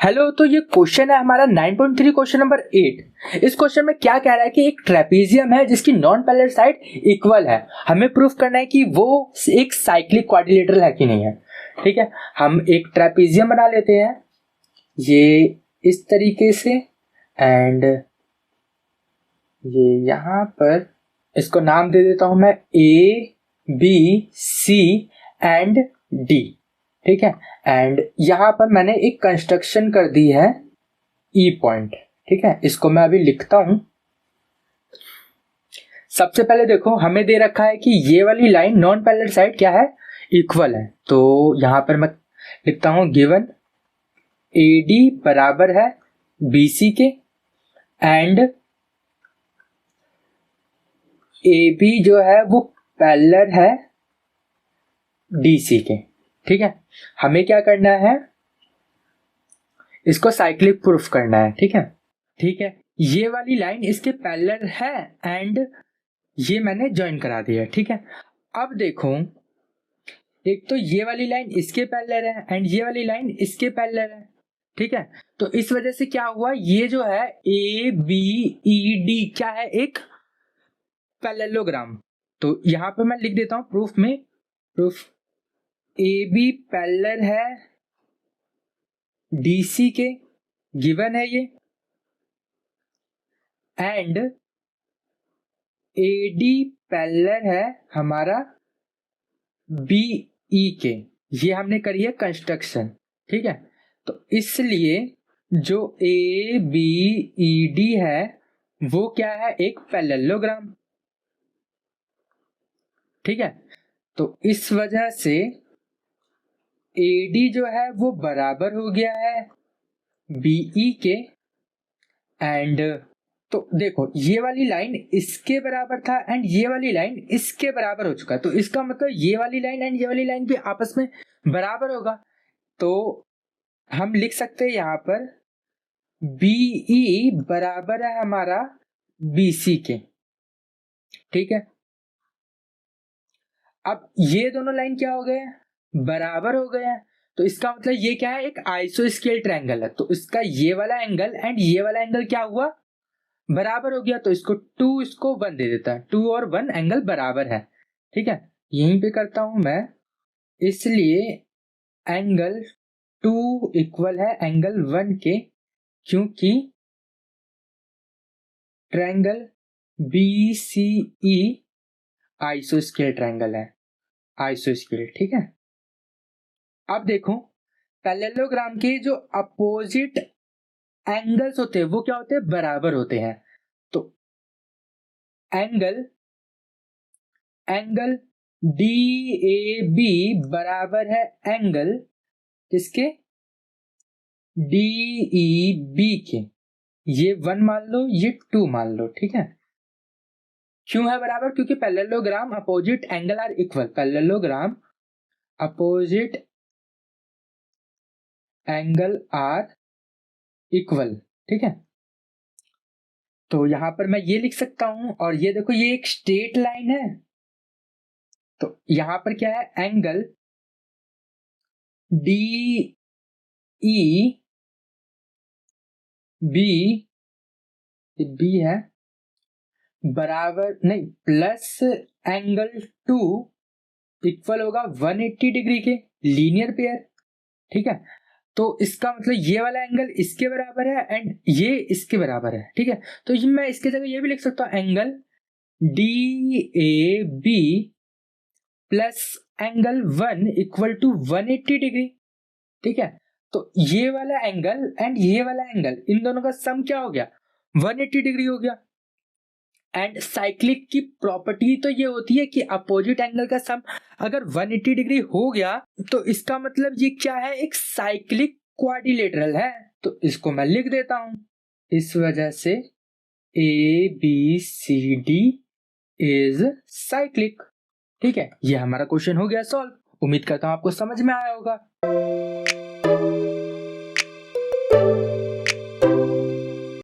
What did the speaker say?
Hello. तो ये question है हमारा 9.3 क्वेश्चन नंबर 8। इस क्वेश्चन में क्या कह रहा है कि एक ट्रेपीजियम है जिसकी नॉन पैरेलल साइड इक्वल है। हमें प्रूफ करना है कि वो एक साइक्लिक क्वाड्रिलेटरल है कि नहीं है। ठीक है, हम एक ट्रेपीजियम बना लेते हैं ये इस तरीके से, एंड ये यहाँ पर इसको नाम दे देता हूं मैं A B C and D। ठीक है, एंड यहां पर मैंने एक कंस्ट्रक्शन कर दी है E पॉइंट। ठीक है, इसको मैं अभी लिखता हूं। सबसे पहले देखो, हमें दे रखा है कि ये वाली लाइन नॉन पैरेलल साइड क्या है, इक्वल है। तो यहां पर मैं लिखता हूं गिवन AD बराबर है BC के एंड AB जो है वो पैरेलल है DC के। ठीक है, हमें क्या करना है, इसको साइक्लिक प्रूफ करना है। ठीक है, ये वाली लाइन इसके पैरेलल है एंड ये मैंने ज्वाइन करा दिया। ठीक है, अब देखो, एक तो ये वाली लाइन इसके पैरेलल है एंड ये वाली लाइन इसके पैरेलल है। ठीक है, तो इस वजह से क्या हुआ, ये जो है ABED क्या है, एक पैरेललोग्राम। तो यहां पे मैं लिख देता हूं प्रूफ में, प्रूफ AB पैरेलल है DC के, गिवन है ये, एंड AD पैरेलल है हमारा BE के। ये हमने करी है कंस्ट्रक्शन। ठीक है, तो इसलिए जो ABED है वो क्या है, एक पैरेललोग्राम। ठीक है, तो इस वजह से AD जो है वो बराबर हो गया है BE के, एंड तो देखो ये वाली लाइन इसके बराबर था एंड ये वाली लाइन इसके बराबर हो चुका है। तो इसका मतलब ये वाली लाइन एंड ये वाली लाइन भी आपस में बराबर होगा। तो हम लिख सकते हैं यहां पर BE बराबर है हमारा BC के। ठीक है, अब ये दोनों लाइन क्या हो गए, बराबर हो गए हैं। तो इसका मतलब ये क्या है, एक आइसोस्केल ट्रायंगल है। तो इसका ये वाला एंगल एंड ये वाला एंगल क्या हुआ, बराबर हो गया। तो इसको 2 इसको 1 दे देता है, 2 और 1 एंगल बराबर है। ठीक है, यहीं पे करता हूं मैं, इसलिए एंगल 2 इक्वल है एंगल 1 के, क्योंकि ट्रायंगल BCE आइसोस्केल ट्रायंगल है, आइसोस्केल। ठीक है, अब देखो पैरेललोग्राम के जो अपोजिट एंगल्स होते हैं वो क्या होते हैं, बराबर होते हैं। तो एंगल DAB बराबर है एंगल किसके, DEB के। ये 1 मान लो, ये 2 मान लो। ठीक है, क्यों है बराबर, क्योंकि parallelogram opposite angle are equal. Parallelogram opposite angle are equal. ठीक है, तो यहां पर मैं ये लिख सकता हूं, और ये देखो ये एक स्ट्रेट लाइन है। तो यहां पर क्या है, एंगल DEB B है बराबर नहीं, प्लस एंगल 2 इक्वल होगा 180 डिग्री के, लीनियर पेयर। ठीक है, तो इसका मतलब ये वाला एंगल इसके बराबर है एंड ये इसके बराबर है। ठीक है, तो ये मैं इसके जगह ये भी लिख सकता हूं, angle DAB plus angle 1 equal to 180 degree. ठीक है, तो ये वाला एंगल एंड ये वाला एंगल, इन दोनों का सम क्या हो गया, 180 डिग्री हो गया। एंड साइक्लिक की प्रॉपर्टी तो ये होती है कि अपोजिट एंगल का सम अगर 180 डिग्री हो गया तो इसका मतलब ये क्या है, एक साइक्लिक क्वाड्रिलेटरल है। तो इसको मैं लिख देता हूं, इस वजह से ABCD इज साइक्लिक। ठीक है, ये हमारा क्वेश्चन हो गया सॉल्व। उम्मीद करता हूं आपको समझ में आया होगा।